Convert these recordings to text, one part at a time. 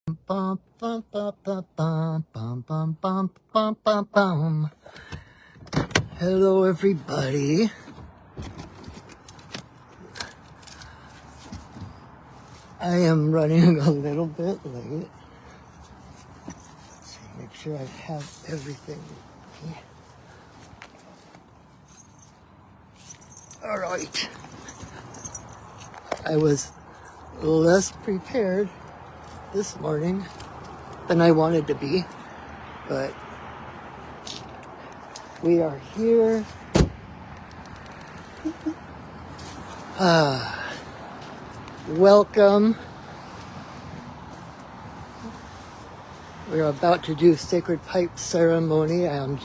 Bum, bum, bum, bum, bum, bum, bum, bum, bum, bum, bum. Hello, everybody. I am running a little bit late. Let's make sure I have everything. All right. I was less prepared this morning than I wanted to be, but we are here. Welcome. We're about to do sacred pipe ceremony. I'm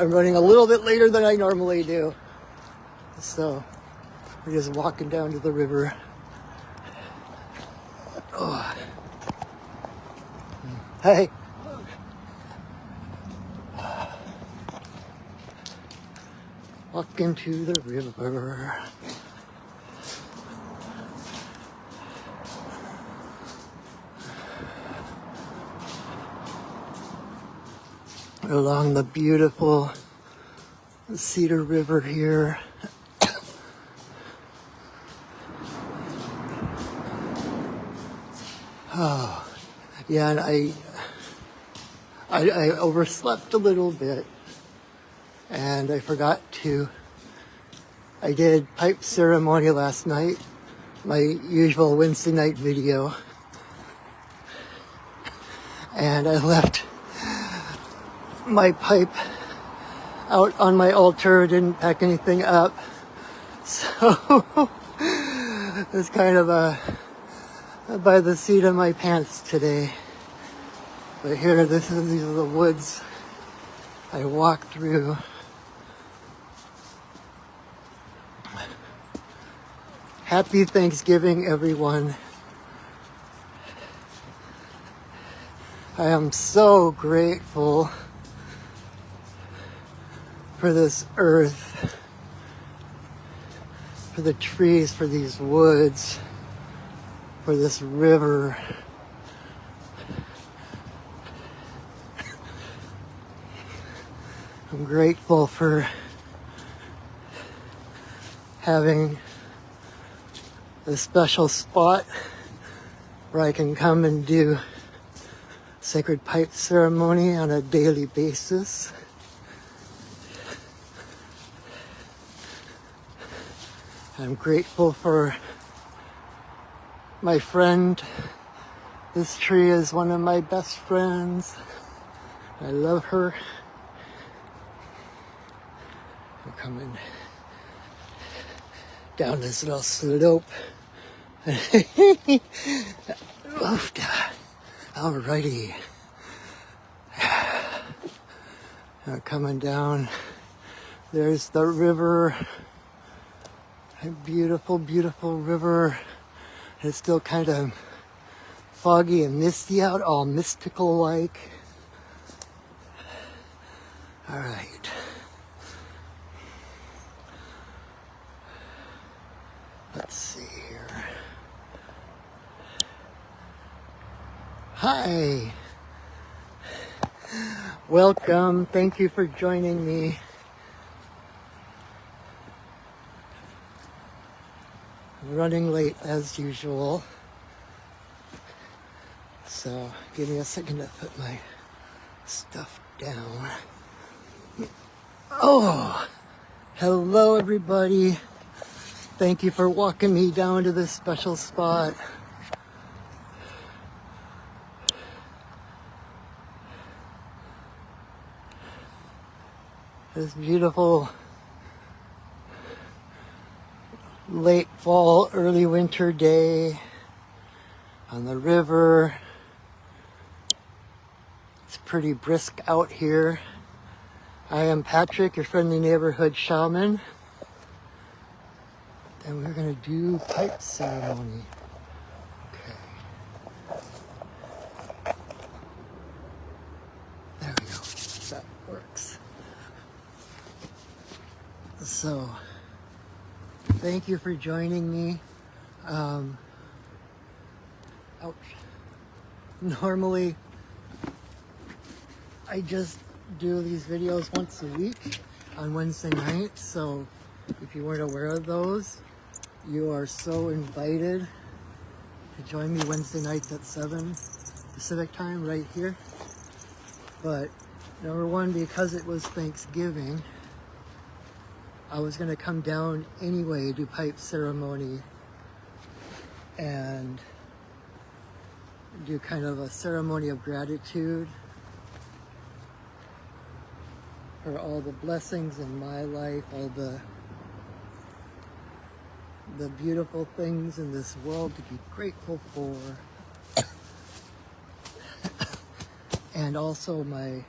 running a little bit later than I normally do. So we're just walking down to the river. Oh. Hey. Walking to the river. Along the beautiful Cedar River here. Oh, yeah, and I overslept a little bit, and I did pipe ceremony last night, my usual Wednesday night video, and I left my pipe out on my altar, didn't pack anything up, so it's kind of by the seat of my pants today. But here, these are the woods I walk through. Happy Thanksgiving, everyone. I am so grateful for this earth, for the trees, for these woods, for this river. I'm grateful for having a special spot where I can come and do sacred pipe ceremony on a daily basis. I'm grateful for my friend. This tree is one of my best friends. I love her. I'm coming down this little slope. Alrighty. Now coming down, there's the river. A beautiful, beautiful river. It's still kind of foggy and misty out, all mystical-like. Alright. Let's see here. Hi. Welcome. Thank you for joining me. I'm running late as usual. So give me a second to put my stuff down. Oh, hello everybody. Thank you for walking me down to this special spot. This beautiful late fall, early winter day on the river. It's pretty brisk out here. I am Patrick, your friendly neighborhood shaman. And we're gonna do pipe ceremony. Okay. There we go. That works. So, thank you for joining me. Ouch. Normally, I just do these videos once a week on Wednesday nights, so if you weren't aware of those, you are so invited to join me Wednesday nights at 7 Pacific time right here. But number one, because it was Thanksgiving, I was going to come down anyway, do pipe ceremony and do kind of a ceremony of gratitude for all the blessings in my life, all the beautiful things in this world to be grateful for. And also I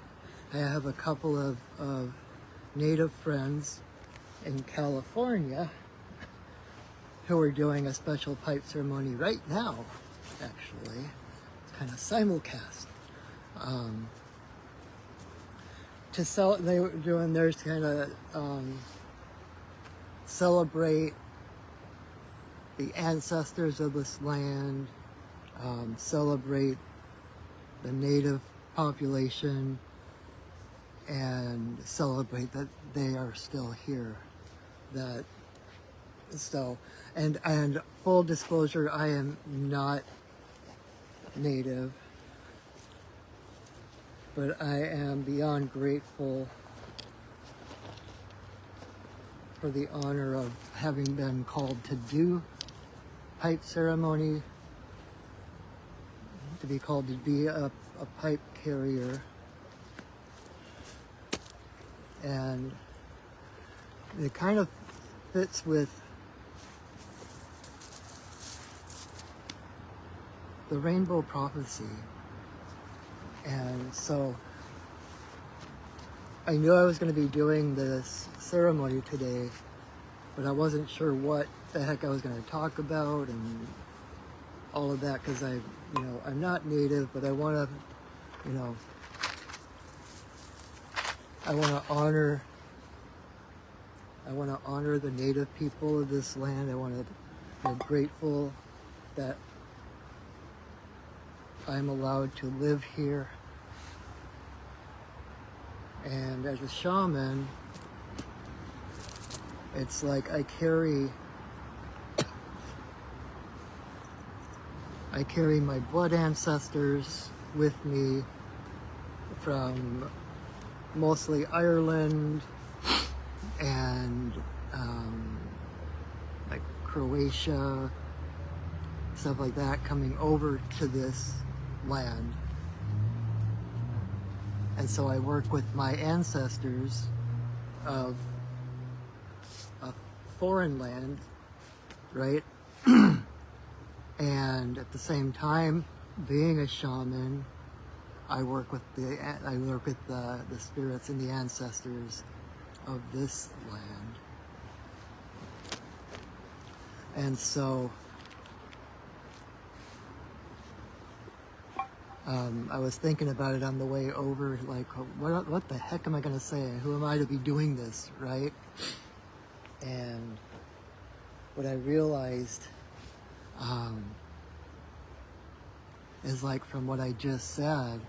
have a couple of Native friends in California who are doing a special pipe ceremony right now, actually. It's kind of simulcast. They were doing theirs to kind of celebrate the ancestors of this land, celebrate the native population, and celebrate that they are still here. And full disclosure, I am not native, but I am beyond grateful for the honor of having been called to do pipe ceremony, to be called to be a pipe carrier. And it kind of fits with the rainbow prophecy. And so I knew I was going to be doing this ceremony today, but I wasn't sure what the heck I was going to talk about and all of that, because I'm not native, but I want to, I want to honor the native people of this land. I want to be grateful that I'm allowed to live here. And as a shaman, it's like I carry my blood ancestors with me from mostly Ireland and like Croatia, stuff like that, coming over to this land. And so I work with my ancestors of a foreign land, right? And at the same time, being a shaman, I work with the spirits and the ancestors of this land. And so I was thinking about it on the way over, like, what the heck am I going to say? Who am I to be doing this, right? And what I realized is, like, from what I just said,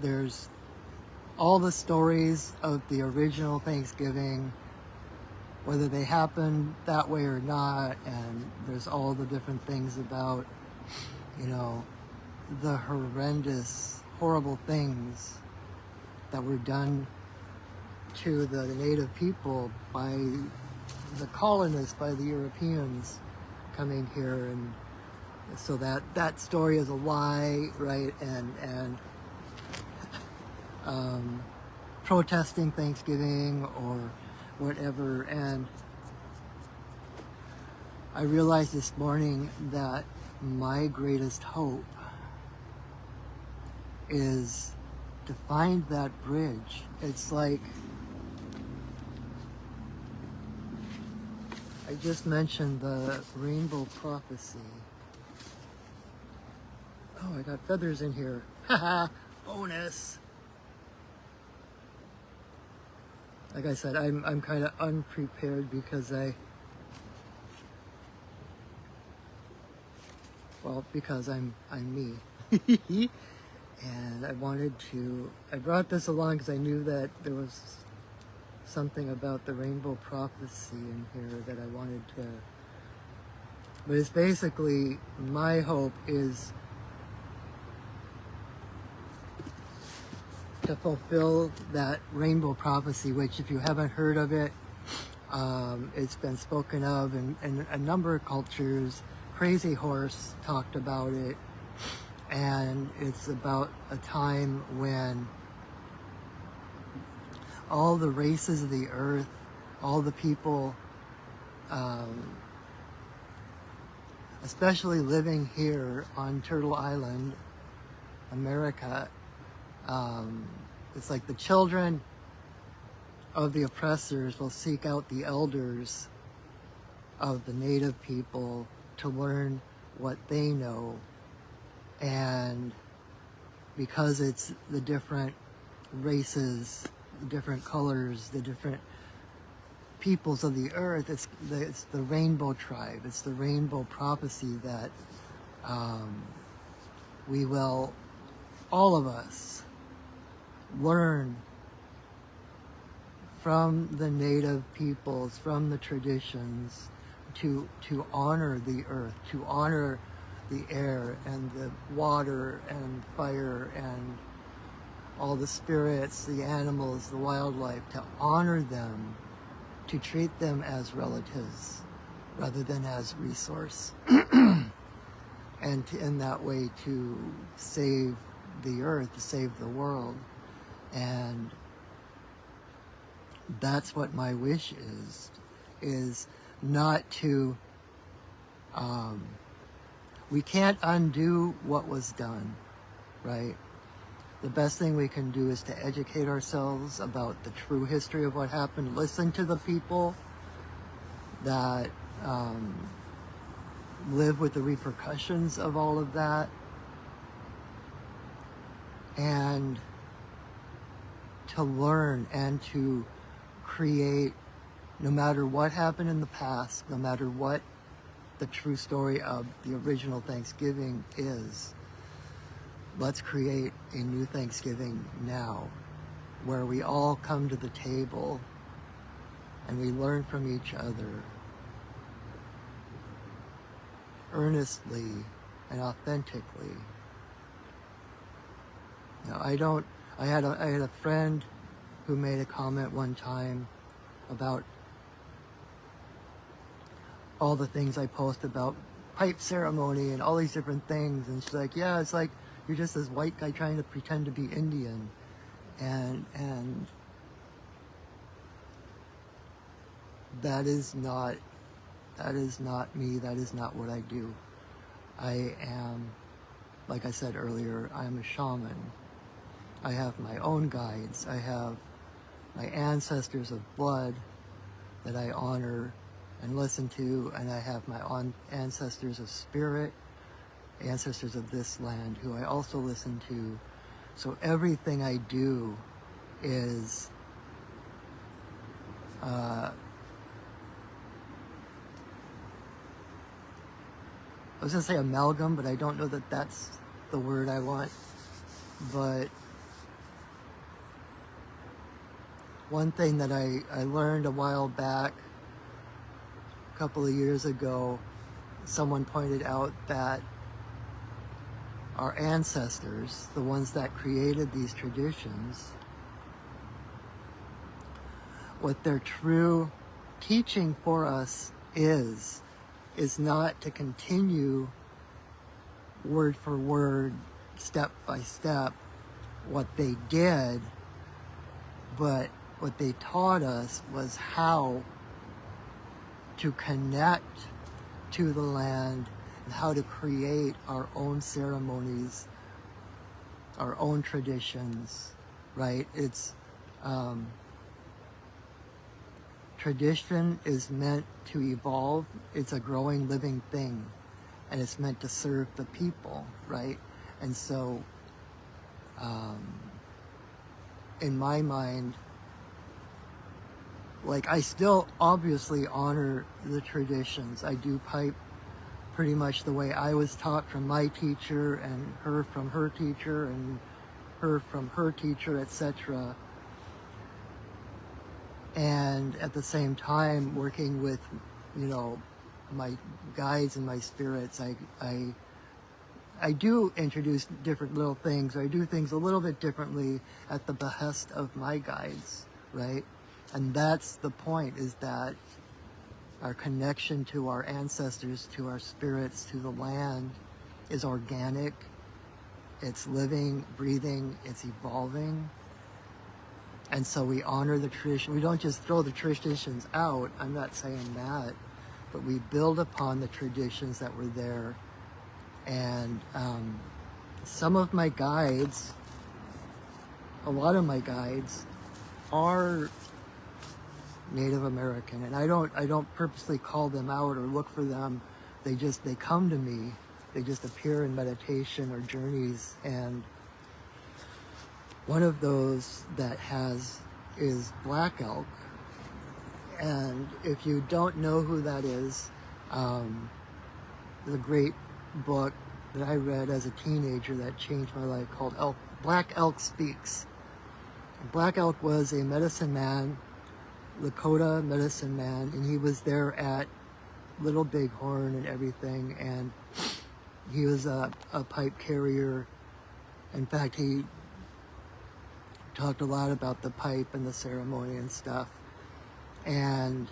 there's all the stories of the original Thanksgiving, whether they happened that way or not, and there's all the different things about, the horrendous, horrible things that were done to the native people by the colonists, by the Europeans coming here. And so that story is a lie, right? And protesting Thanksgiving or whatever. And I realized this morning that my greatest hope is to find that bridge. It's like, I just mentioned the rainbow prophecy. Oh, I got feathers in here. Haha, bonus. like I said, I'm kind of unprepared because because I'm me. And I brought this along because I knew that there was something about the rainbow prophecy in here that I wanted to, but it's basically, my hope is to fulfill that rainbow prophecy, which, if you haven't heard of it, it's been spoken of in a number of cultures. Crazy Horse talked about it, and it's about a time when all the races of the earth, all the people, especially living here on Turtle Island, America, it's like the children of the oppressors will seek out the elders of the native people to learn what they know. And because it's the different races, the different colors, the different peoples of the earth, it's the rainbow tribe, it's the rainbow prophecy that we will, all of us, learn from the native peoples, from the traditions, to honor the earth, to honor the air and the water and fire and all the spirits, the animals, the wildlife, to honor them, to treat them as relatives rather than as resource. And in that way to save the earth, to save the world. And that's what my wish is not to, we can't undo what was done, right? The best thing we can do is to educate ourselves about the true history of what happened, listen to the people that live with the repercussions of all of that, and to learn and to create, no matter what happened in the past, no matter what the true story of the original Thanksgiving is, let's create a new Thanksgiving now, where we all come to the table and we learn from each other earnestly and authentically. Now, I had a friend who made a comment one time about all the things I post about pipe ceremony and all these different things, and she's like, yeah, it's like you're just this white guy trying to pretend to be Indian, and that is not me. That is not what I do. I am, like I said earlier, I am a shaman. I have my own guides. I have my ancestors of blood that I honor and listen to, and I have my own ancestors of spirit, ancestors of this land, who I also listen to. So everything I do is I was going to say amalgam, but I don't know that that's the word I want. But one thing that I learned a while back, a couple of years ago, someone pointed out that our ancestors, the ones that created these traditions, what their true teaching for us is not to continue word for word, step by step, what they did, but what they taught us was how to connect to the land and how to create our own ceremonies, our own traditions, right? It's tradition is meant to evolve. It's a growing, living thing, and it's meant to serve the people, right? And so, in my mind, like, I still obviously honor the traditions. I do pipe pretty much the way I was taught from my teacher, and her from her teacher, and her from her teacher, etc. And at the same time, working with, you know, my guides and my spirits, I do introduce different little things. I do things a little bit differently at the behest of my guides, right? And that's the point, is that our connection to our ancestors, to our spirits, to the land is organic. It's living, breathing, it's evolving. And so we honor the tradition. We don't just throw the traditions out. I'm not saying that. But we build upon the traditions that were there. And some of my guides, a lot of my guides, are Native American, and I don't purposely call them out or look for them. They come to me. They just appear in meditation or journeys. And one of those that is Black Elk. And if you don't know who that is, there's a great book that I read as a teenager that changed my life called Black Elk Speaks. Black Elk was a medicine man, Lakota medicine man, and he was there at Little Bighorn and everything, and he was a pipe carrier. In fact, he talked a lot about the pipe and the ceremony and stuff. And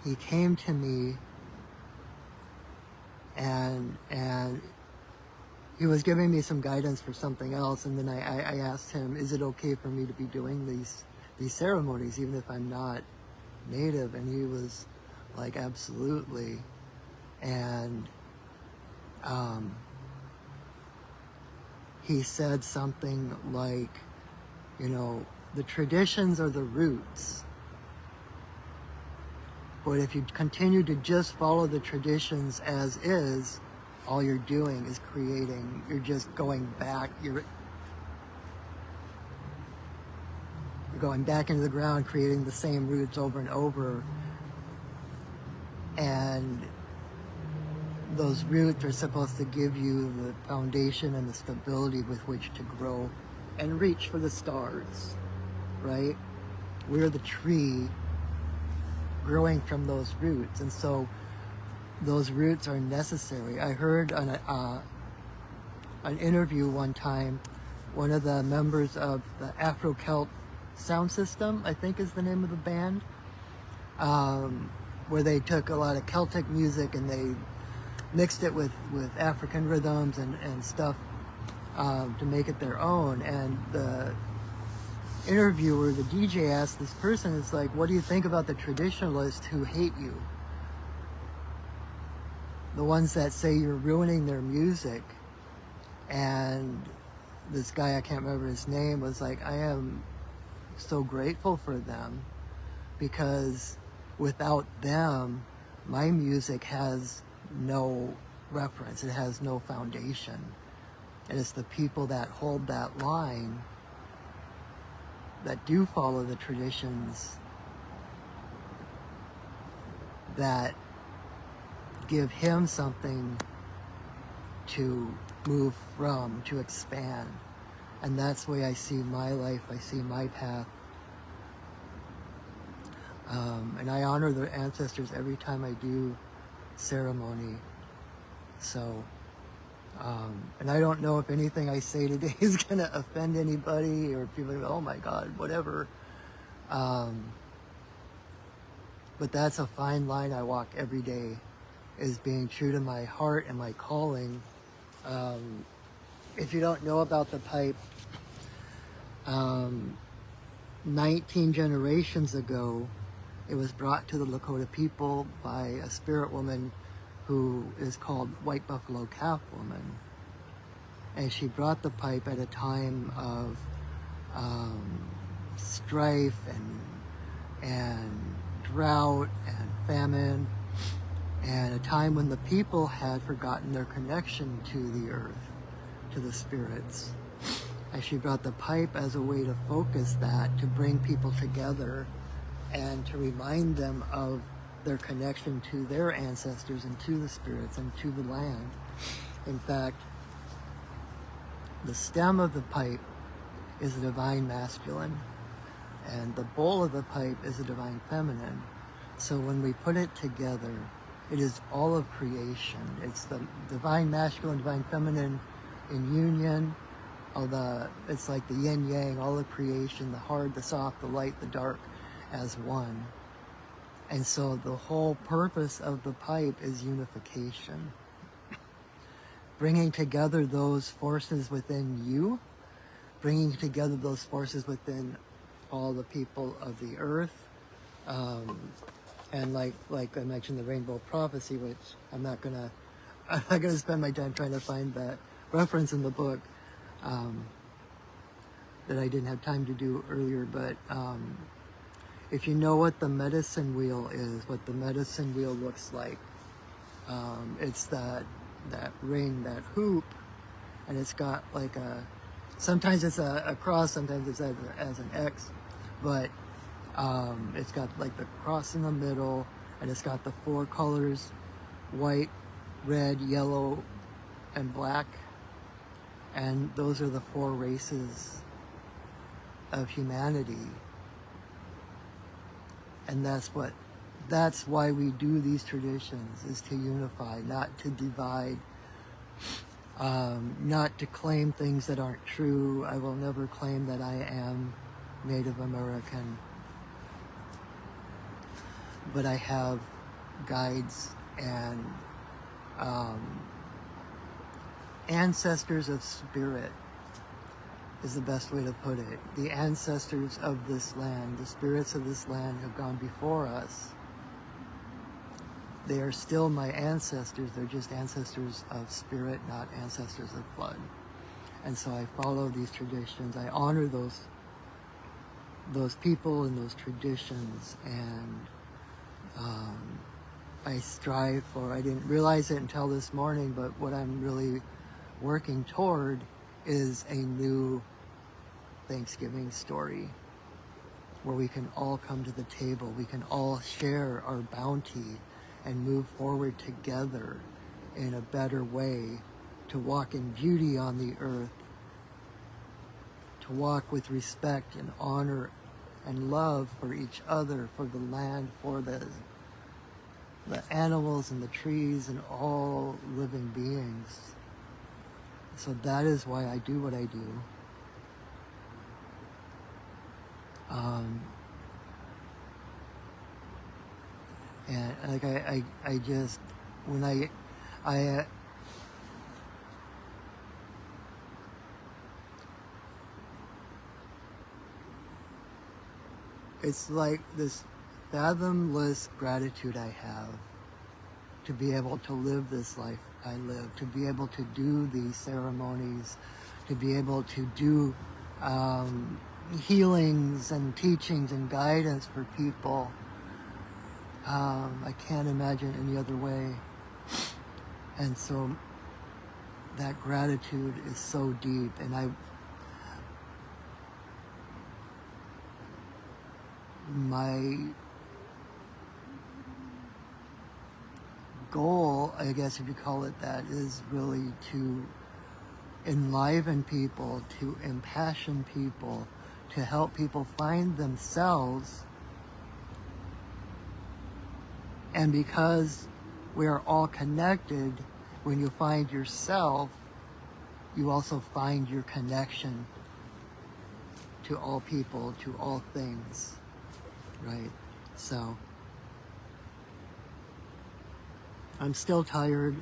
he came to me, and he was giving me some guidance for something else, and then I asked him, is it okay for me to be doing these ceremonies even if I'm not Native? And he was like, absolutely. And he said something like, you know, the traditions are the roots, but if you continue to just follow the traditions as is, all you're doing is creating, you're just going back, you're going back into the ground, creating the same roots over and over. And those roots are supposed to give you the foundation and the stability with which to grow and reach for the stars, right? We're the tree growing from those roots, and so those roots are necessary. I heard on an interview one time, one of the members of the Afro-Celt sound system, I think is the name of the band, where they took a lot of Celtic music and they mixed it with African rhythms and stuff to make it their own. And the interviewer, the DJ, asked this person, it's like, what do you think about the traditionalists who hate you? The ones that say you're ruining their music. And this guy, I can't remember his name, was like, I am so grateful for them, because without them, my music has no reference, it has no foundation. And it's the people that hold that line, that do follow the traditions, that give him something to move from, to expand. And that's the way I see my life, I see my path. And I honor the ancestors every time I do ceremony. So, and I don't know if anything I say today is going to offend anybody, or people are, oh my God, whatever. But that's a fine line I walk every day, is being true to my heart and my calling. If you don't know about the pipe, 19 generations ago, it was brought to the Lakota people by a spirit woman who is called White Buffalo Calf Woman. And she brought the pipe at a time of strife and drought and famine, and a time when the people had forgotten their connection to the earth, to the spirits. And she brought the pipe as a way to focus that, to bring people together and to remind them of their connection to their ancestors and to the spirits and to the land. In fact, the stem of the pipe is a divine masculine, and the bowl of the pipe is a divine feminine. So when we put it together, it is all of creation. It's the divine masculine, divine feminine in union. It's like the yin yang, all of creation, the hard, the soft, the light, the dark, as one. And so the whole purpose of the pipe is unification. Bringing together those forces within you, bringing together those forces within all the people of the earth. And like I mentioned, the rainbow prophecy, which I'm not gonna spend my time trying to find that reference in the book, that I didn't have time to do earlier. But if you know what the medicine wheel is, what the medicine wheel looks like, it's that ring, that hoop, and it's got like sometimes it's a cross, sometimes it's as an X, but it's got like the cross in the middle, and it's got the 4 colors: white, red, yellow, and black. And those are the 4 races of humanity. And that's why we do these traditions, is to unify, not to divide, not to claim things that aren't true. I will never claim that I am Native American, but I have guides and ancestors of spirit is the best way to put it. The ancestors of this land, the spirits of this land have gone before us. They are still my ancestors. They're just ancestors of spirit, not ancestors of blood. And so I follow these traditions. I honor those people and those traditions, and I strive for, I didn't realize it until this morning, but what I'm really working toward is a new Thanksgiving story where we can all come to the table, we can all share our bounty and move forward together in a better way, to walk in beauty on the earth, to walk with respect and honor and love for each other, for the land, for the animals and the trees and all living beings. So that is why I do what I do. And like I just, when I it's like this fathomless gratitude I have to be able to live this life I live, to be able to do these ceremonies, to be able to do healings and teachings and guidance for people. I can't imagine any other way. And so that gratitude is so deep, and my goal, I guess if you call it that, is really to enliven people, to impassion people, to help people find themselves. And because we are all connected, when you find yourself, you also find your connection to all people, to all things, right? So I'm still tired.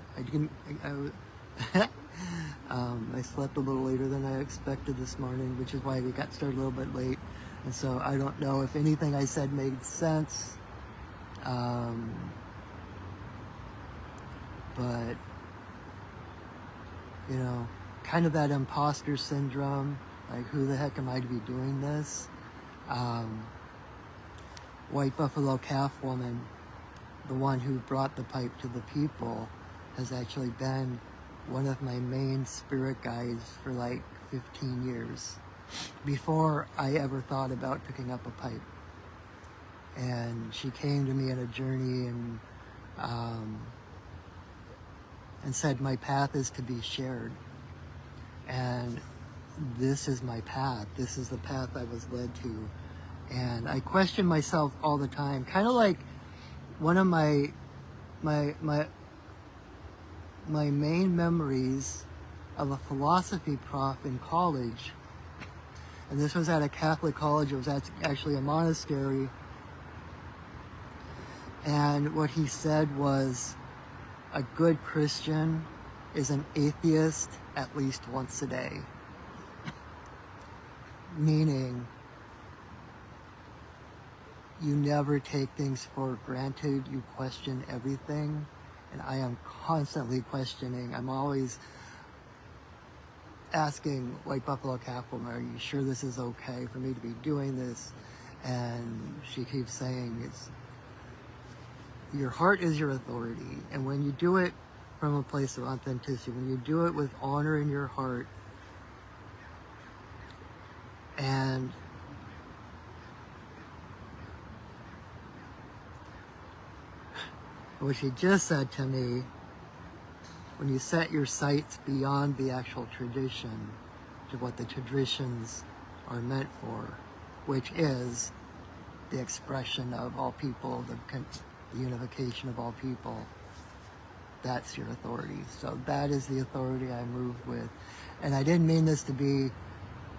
I slept a little later than I expected this morning, which is why we got started a little bit late. And so I don't know if anything I said made sense. But, you know, kind of that imposter syndrome, like, who the heck am I to be doing this? White Buffalo Calf Woman, the one who brought the pipe to the people, has actually been one of my main spirit guides for like 15 years, before I ever thought about picking up a pipe. And she came to me in a journey and said, my path is to be shared. And this is my path. This is the path I was led to. And I question myself all the time, kind of like one of my main memories of a philosophy prof in college. And this was at a Catholic college. It was actually a monastery. And what he said was, a good Christian is an atheist at least once a day. Meaning, you never take things for granted. You question everything. And I am constantly questioning. I'm always asking, like Buffalo Capital, are you sure this is okay for me to be doing this? And she keeps saying, your heart is your authority. And when you do it from a place of authenticity, when you do it with honor in your heart, and what she just said to me, when you set your sights beyond the actual tradition to what the traditions are meant for, which is the expression of all people, the unification of all people, that's your authority. So that is the authority I move with. And I didn't mean this to be,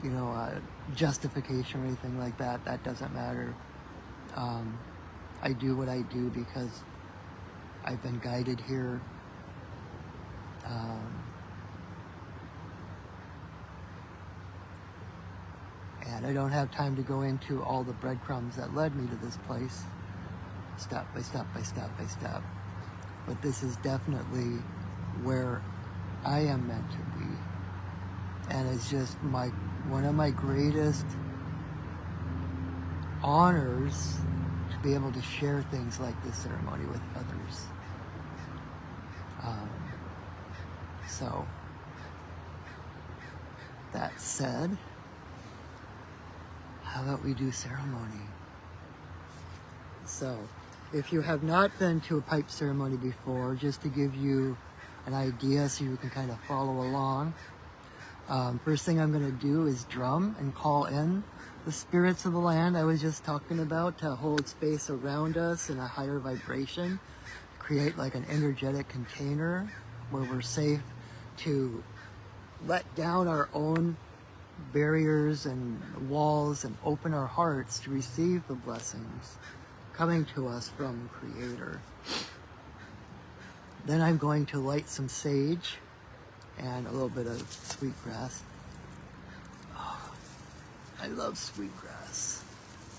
a justification or anything like that. That doesn't matter. I do what I do because I've been guided here. And I don't have time to go into all the breadcrumbs that led me to this place, step by step by step by step. But this is definitely where I am meant to be. And it's just one of my greatest honors to be able to share things like this ceremony with others. So, that said, how about we do ceremony? So, if you have not been to a pipe ceremony before, just to give you an idea so you can kind of follow along, first thing I'm going to do is drum and call in the spirits of the land I was just talking about, to hold space around us in a higher vibration, create like an energetic container where we're safe to let down our own barriers and walls and open our hearts to receive the blessings coming to us from Creator. Then I'm going to light some sage and a little bit of sweetgrass. Oh, I love sweetgrass.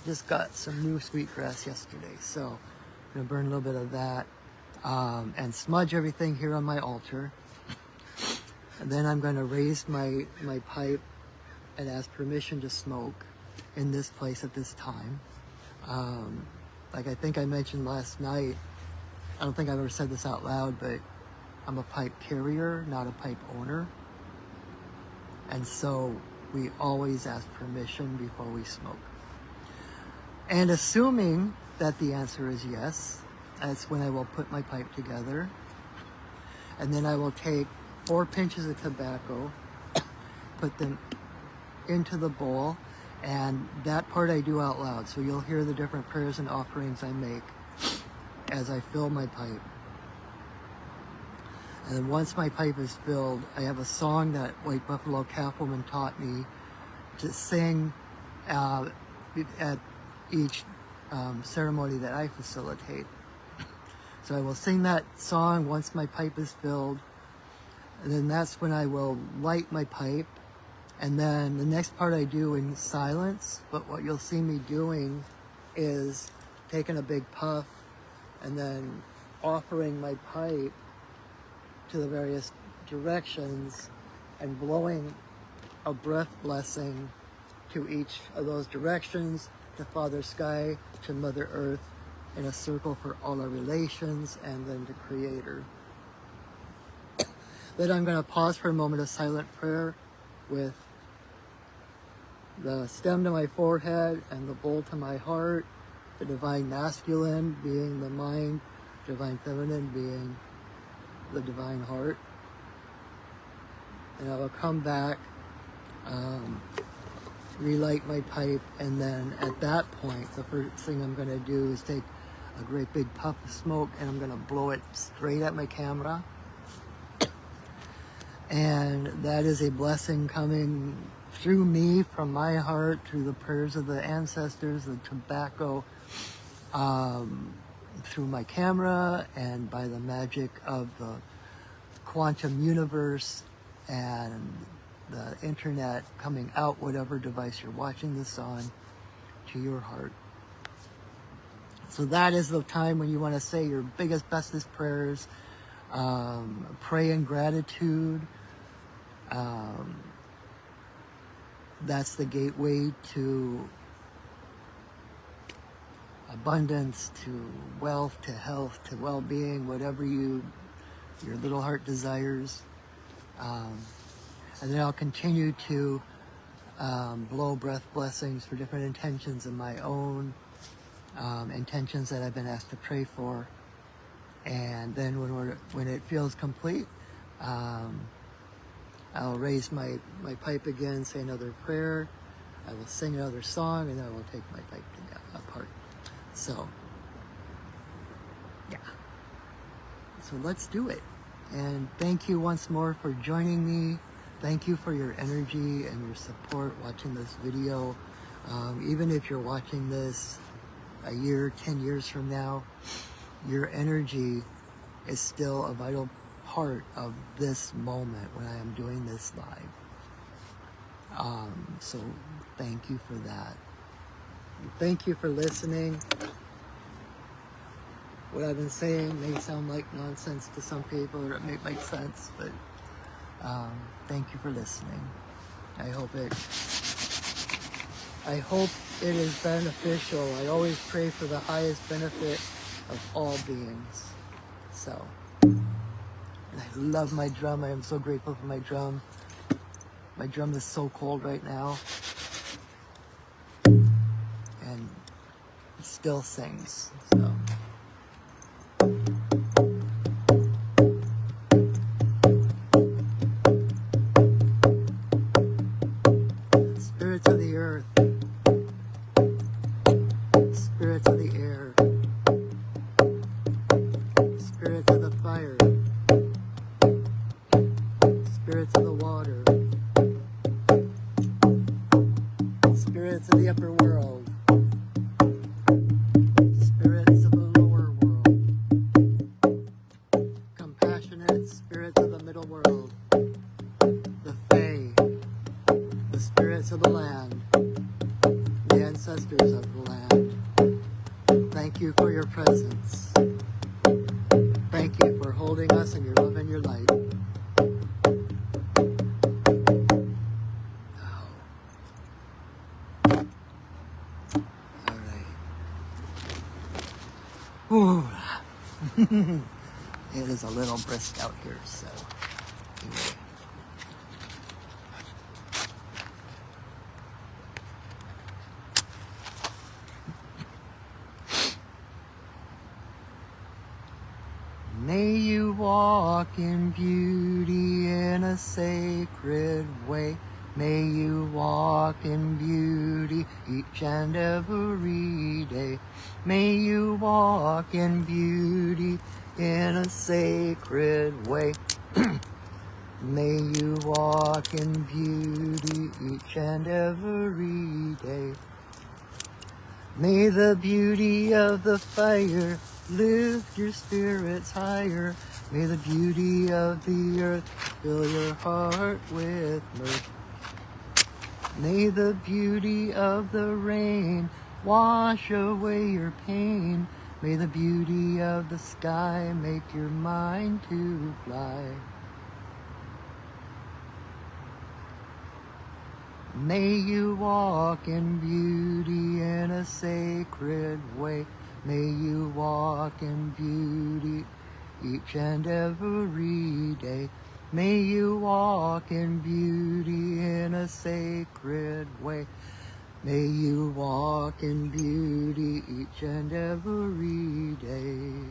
Just got some new sweetgrass yesterday, so I'm gonna burn a little bit of that and smudge everything here on my altar. And then I'm going to raise my pipe and ask permission to smoke in this place at this time. Like I think I mentioned last night, I don't think I've ever said this out loud, but I'm a pipe carrier, not a pipe owner. And so we always ask permission before we smoke. And assuming that the answer is yes, that's when I will put my pipe together. And then I will take 4 pinches of tobacco, put them into the bowl, and that part I do out loud. So you'll hear the different prayers and offerings I make as I fill my pipe. And then once my pipe is filled, I have a song that White Buffalo Cattleman taught me to sing at each ceremony that I facilitate. So I will sing that song once my pipe is filled, and then that's when I will light my pipe. And then the next part I do in silence, but what you'll see me doing is taking a big puff and then offering my pipe to the various directions and blowing a breath blessing to each of those directions, to Father Sky, to Mother Earth, in a circle for all our relations, and then to Creator. Then I'm going to pause for a moment of silent prayer with the stem to my forehead and the bowl to my heart, the divine masculine being the mind, divine feminine being the divine heart. And I will come back, relight my pipe, and then at that point, the first thing I'm going to do is take a great big puff of smoke and I'm going to blow it straight at my camera. And that is a blessing coming through me, from my heart, through the prayers of the ancestors, the tobacco, through my camera, and by the magic of the quantum universe and the internet coming out, whatever device you're watching this on, to your heart. So that is the time when you want to say your biggest, bestest prayers, pray in gratitude. That's the gateway to abundance, to wealth, to health, to well-being, whatever your little heart desires. And then I'll continue to blow breath blessings for different intentions in my own intentions that I've been asked to pray for. And then when it feels complete, I'll raise my pipe again, say another prayer. I will sing another song, and then I will take my pipe apart. So, yeah. So let's do it. And thank you once more for joining me. Thank you for your energy and your support watching this video. Even if you're watching this a year, 10 years from now, your energy is still a vital part of this moment when I am doing this live. So thank you for that. Thank you for listening. What I've been saying may sound like nonsense to some people, or it may make sense, but thank you for listening. I hope it is beneficial. I always pray for the highest benefit of all beings. So, and I love my drum. I am so grateful for my drum. My drum is so cold right now, and it still sings. So. Spirits of the earth, spirits of the air, spirits of the fire, spirits of the water, spirits of the upper world, spirits of the lower world, compassionate spirits of the middle world, the Fae, the spirits of the land, the ancestors of the land. Thank you for your presence. Thank you for holding us in your love and your light. Oh. All right. Ooh. It is a little brisk out here, so anyway. May you walk in beauty in a sacred way. May you walk in beauty each and every day. May you walk in beauty in a sacred way. May you walk in beauty each and every day. May the beauty of the fire lift your spirits higher. May the beauty of the earth fill your heart with mirth. May the beauty of the rain wash away your pain. May the beauty of the sky make your mind to fly. May you walk in beauty in a sacred way. May you walk in beauty each and every day. May you walk in beauty in a sacred way. May you walk in beauty each and every day.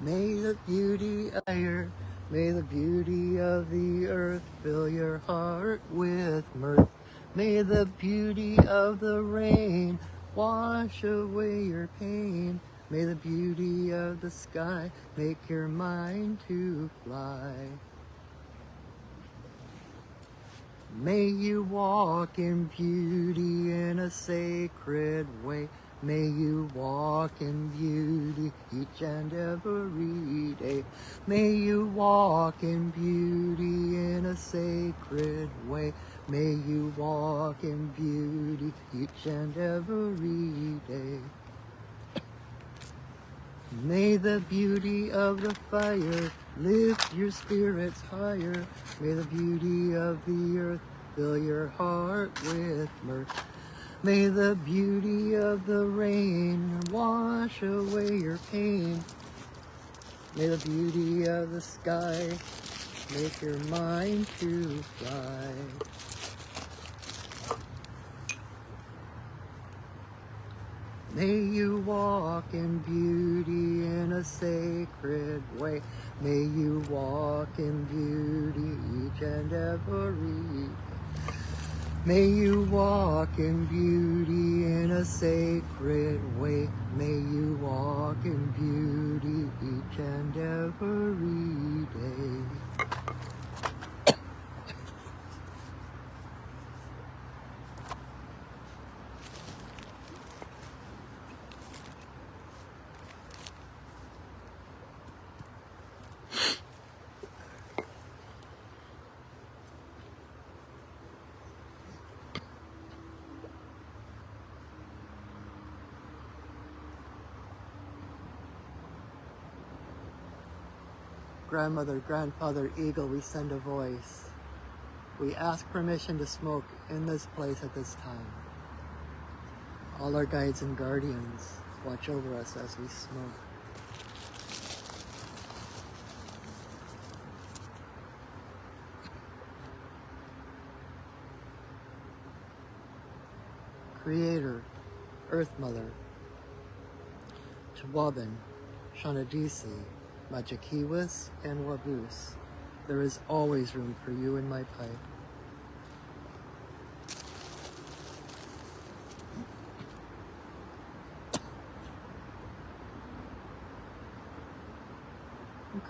May the beauty of fire, may the beauty of the earth fill your heart with mirth. May the beauty of the rain wash away your pain. May the beauty of the sky make your mind to fly. May you walk in beauty in a sacred way. May you walk in beauty each and every day. May you walk in beauty in a sacred way. May you walk in beauty each and every day. May the beauty of the fire lift your spirits higher. May the beauty of the earth fill your heart with mirth. May the beauty of the rain wash away your pain. May the beauty of the sky make your mind to fly. May you walk in beauty in a sacred way. May you walk in beauty each and every day. May you walk in beauty in a sacred way. May you walk in beauty each and every day. Grandmother, grandfather, eagle, we send a voice. We ask permission to smoke in this place at this time. All our guides and guardians watch over us as we smoke. Creator, Earth Mother, Chawabin, Shanadisi, Majakiwas, and Wabus, there is always room for you in my pipe.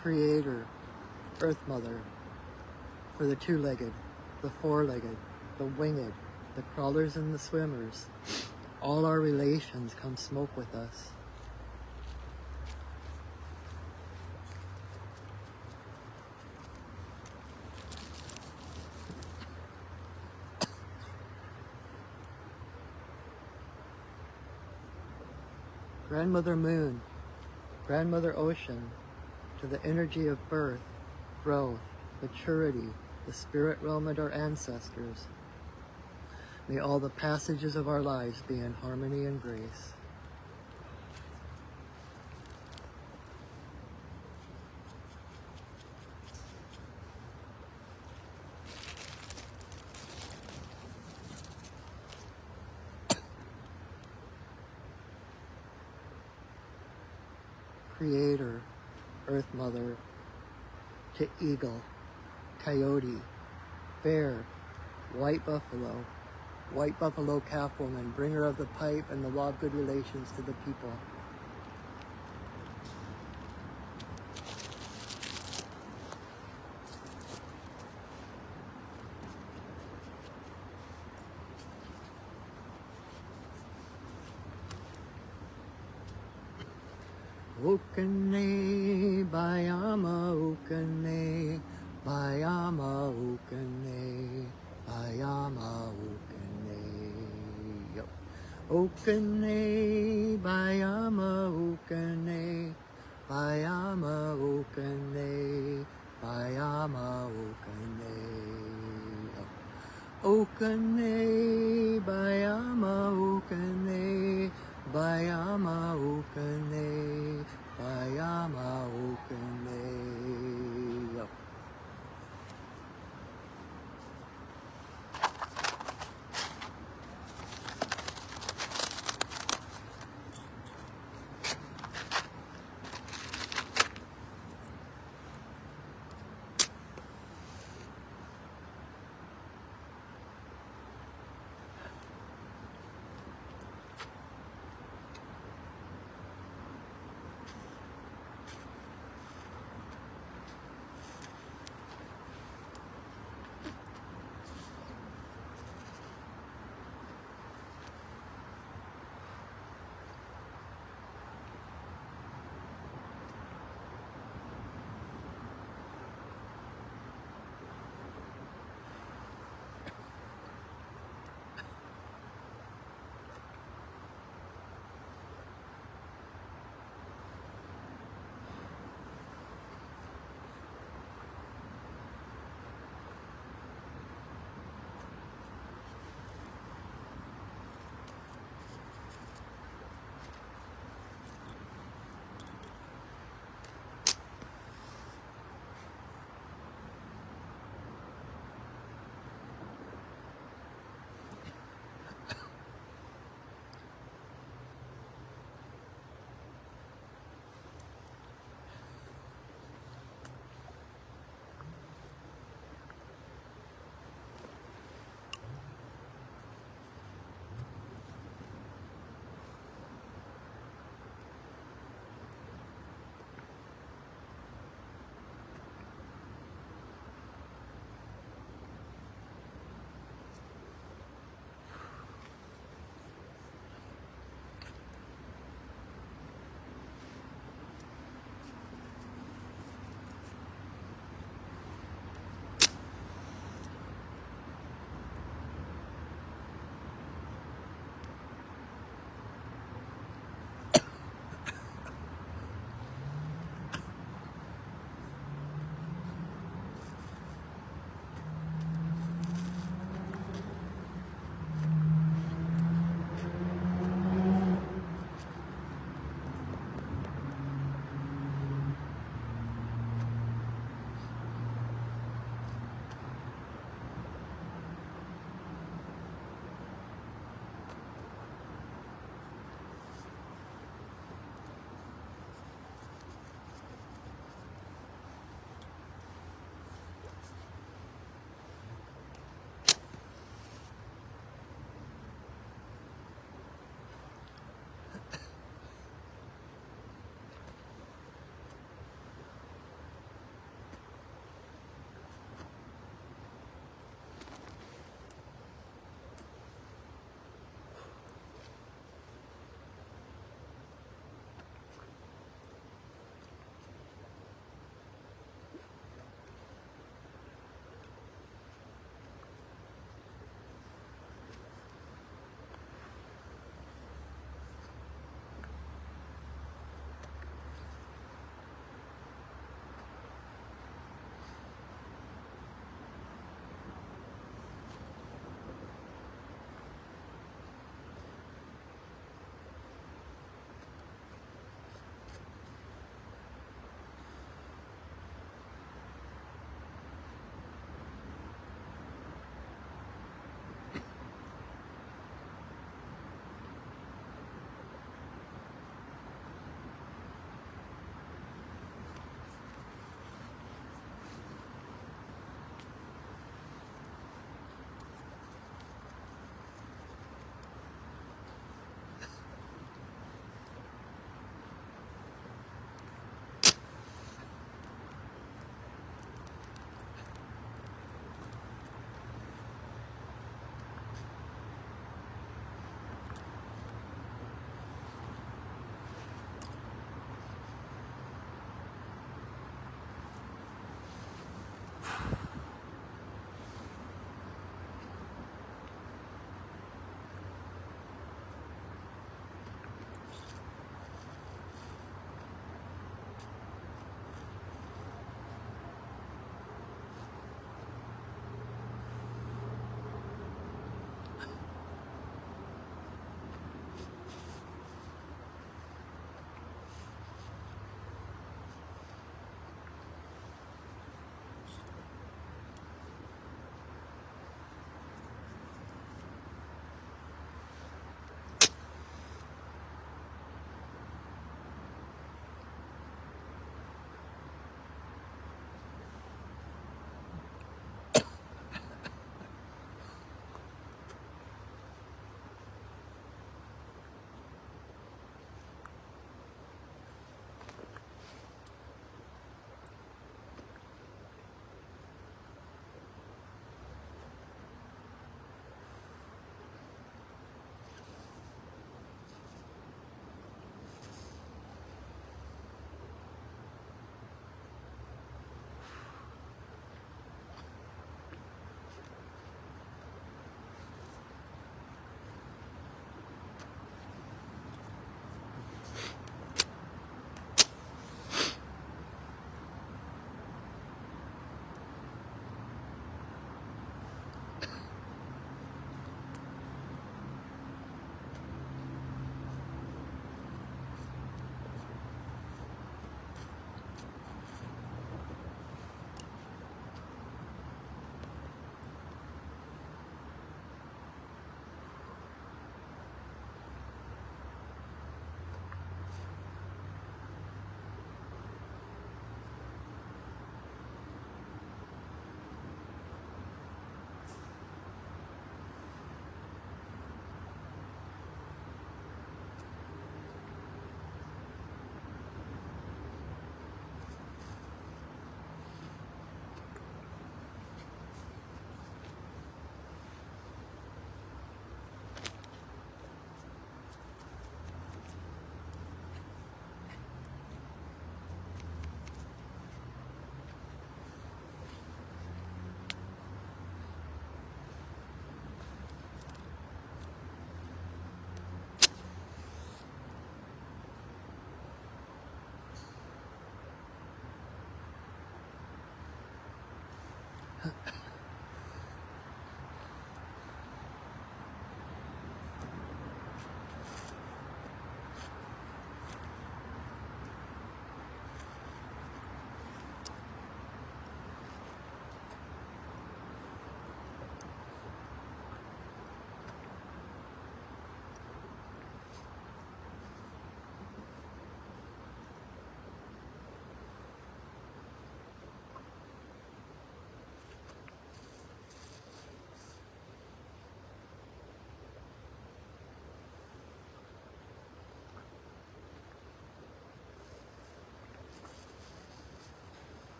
Creator, Earth Mother, for the two-legged, the four-legged, the winged, the crawlers and the swimmers, all our relations come smoke with us. Grandmother Moon, Grandmother Ocean, to the energy of birth, growth, maturity, the spirit realm and our ancestors. May all the passages of our lives be in harmony and grace. Creator, Earth Mother, to eagle, coyote, bear, white buffalo calf woman, bringer of the pipe and the law of good relations to the people. Okane, bayama, okane, bayama, okane, bayama, okane, yo. Okane, bayama, okane, bayama, okane, bayama, okane, yo. Okane, bayama, okane, bayama, okane, bayama, okane, yo.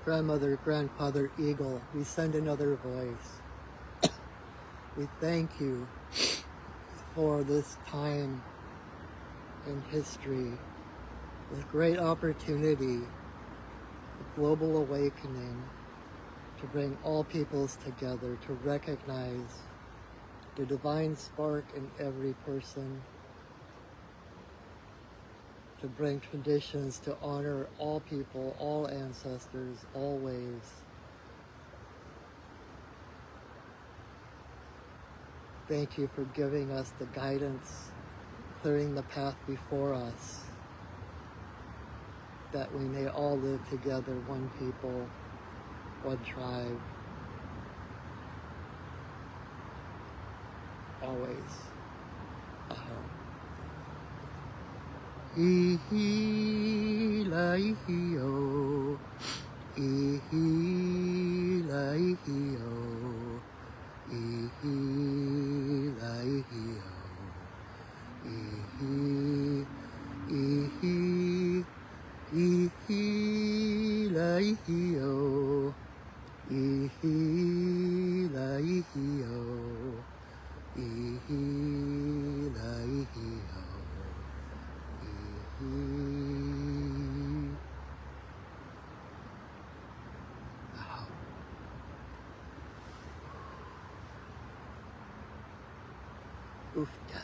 grandmother, grandfather, eagle, we send another voice. We thank you for this time in history, this great opportunity, the global awakening, to bring all peoples together, to recognize the divine spark in every person, to bring traditions to honor all people, all ancestors, all ways. Thank you for giving us the guidance, clearing the path before us, that we may all live together, one people, one tribe, always. Aham. Ihi la ihi o, ihi la ihi o, ihi la ihi o, ihi, ihi, ihi la ihi o, ihi la ihi o, ihi la ihi o. Oofta.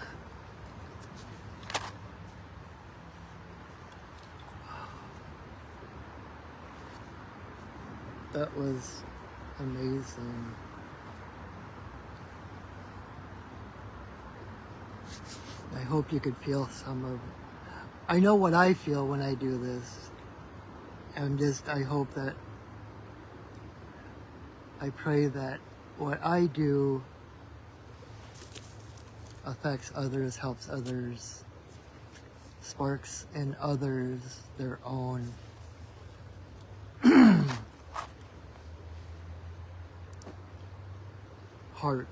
That was amazing. I hope you could feel some of it. I know what I feel when I do this, and I hope that, I pray that what I do affects others, helps others, sparks in others their own heart.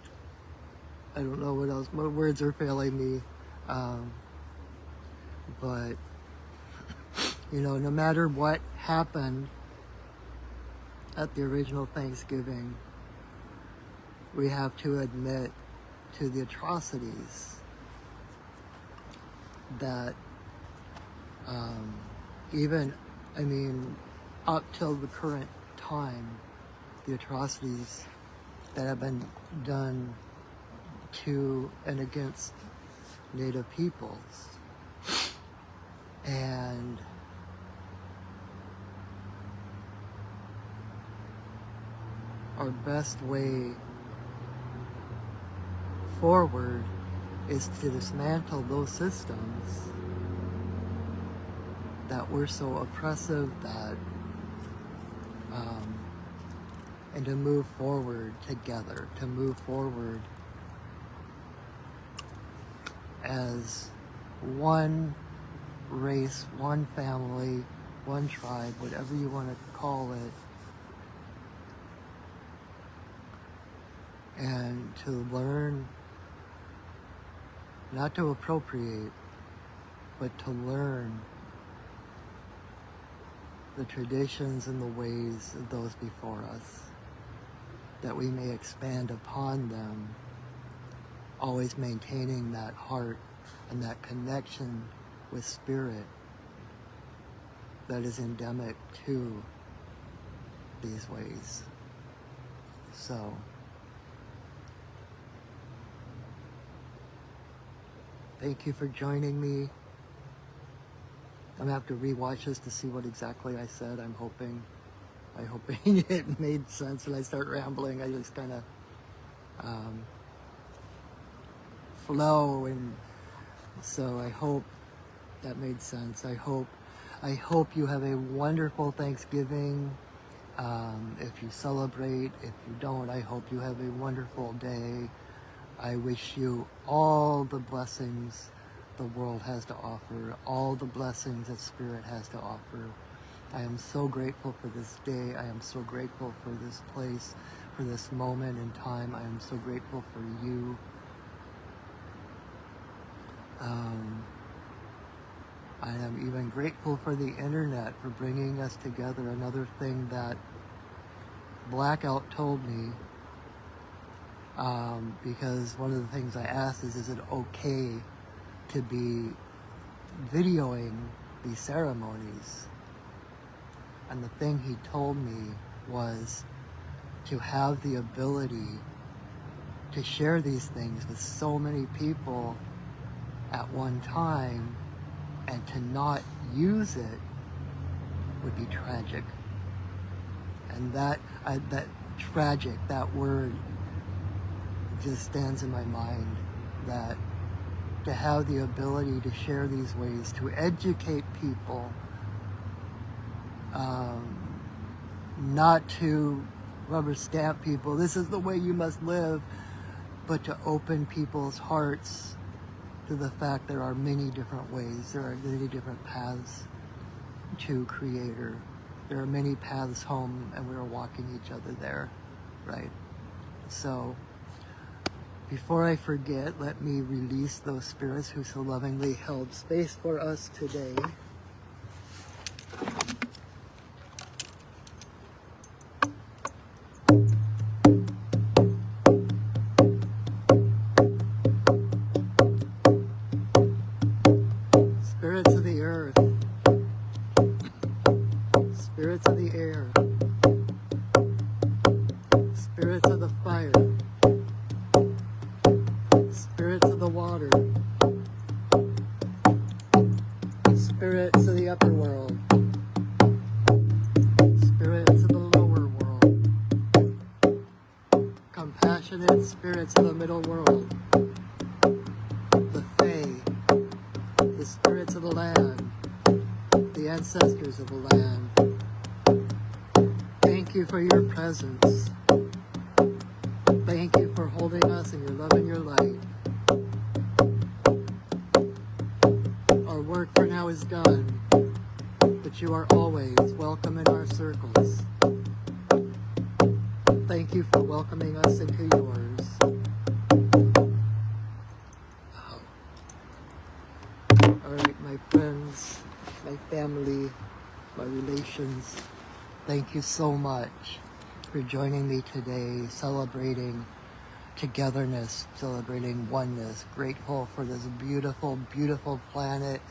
I don't know what else, my words are failing me, but you know, no matter what happened at the original Thanksgiving, we have to admit to the atrocities that even, I mean, up till the current time, the atrocities that have been done to and against Native peoples. And our best way forward is to dismantle those systems that were so oppressive, that and to move forward together, to move forward as one race, one family, one tribe, whatever you want to call it, and to learn, not to appropriate, but to learn the traditions and the ways of those before us, that we may expand upon them, always maintaining that heart and that connection with spirit that is endemic to these ways. So, thank you for joining me. I'm gonna have to rewatch this to see what exactly I said. I'm hoping it made sense. When I start rambling, I just kind of flow, and so I hope that made sense. I hope you have a wonderful Thanksgiving. If you celebrate, if you don't, I hope you have a wonderful day. I wish you all the blessings the world has to offer, all the blessings that Spirit has to offer. I am so grateful for this day. I am so grateful for this place, for this moment in time. I am so grateful for you. I am even grateful for the internet, for bringing us together. Another thing that blackout told me, because one of the things I asked is it okay to be videoing these ceremonies? And the thing he told me was to have the ability to share these things with so many people at one time and to not use it would be tragic. And that tragic, that word just stands in my mind, that to have the ability to share these ways, to educate people, not to rubber stamp people, this is the way you must live, but to open people's hearts to the fact there are many different ways, there are many different paths to Creator. There are many paths home, and we're walking each other there, right? So, before I forget, let me release those spirits who so lovingly held space for us today. Spirits of the earth, spirits of the air, spirits of the fire, spirits of the water, spirits of the upper world, spirits of the lower world, compassionate spirits of the middle world, the Fae, the spirits of the land, the ancestors of the land. Thank you for your presence. Thank you for holding us in your love and your light. Our work for now is done, but you are always welcome in our circles. Thank you for welcoming us into yours. Oh. All right, my friends, my family, my relations, thank you so much for joining me today, celebrating togetherness, celebrating oneness, grateful for this beautiful, beautiful planet.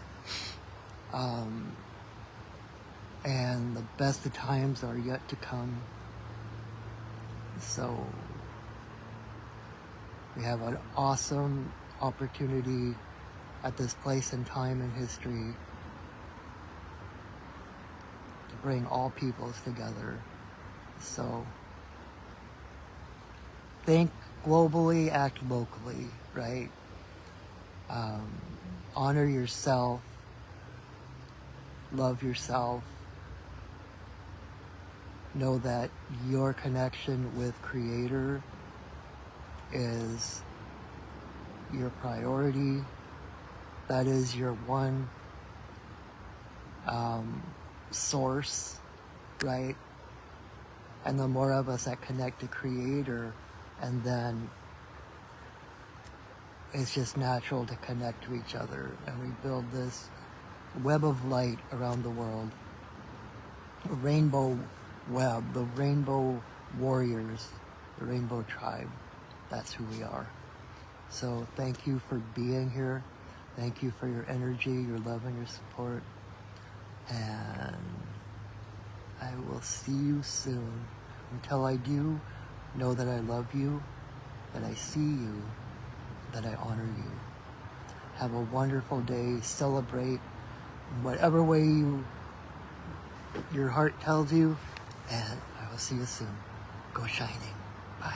And the best of times are yet to come. So we have an awesome opportunity at this place and time in history to bring all peoples together. So think globally, act locally, right? Honor yourself, love yourself, know that your connection with Creator is your priority. That is your one source, right? And the more of us that connect to Creator, and then it's just natural to connect to each other, and we build this web of light around the world, a rainbow web, the rainbow warriors, the rainbow tribe. That's who we are. So thank you for being here. Thank you for your energy, your love, and your support. And I will see you soon. Until I do, know that I love you, that I see you, that I honor you. Have a wonderful day. Celebrate in whatever way your heart tells you. And I will see you soon. Go shining. Bye.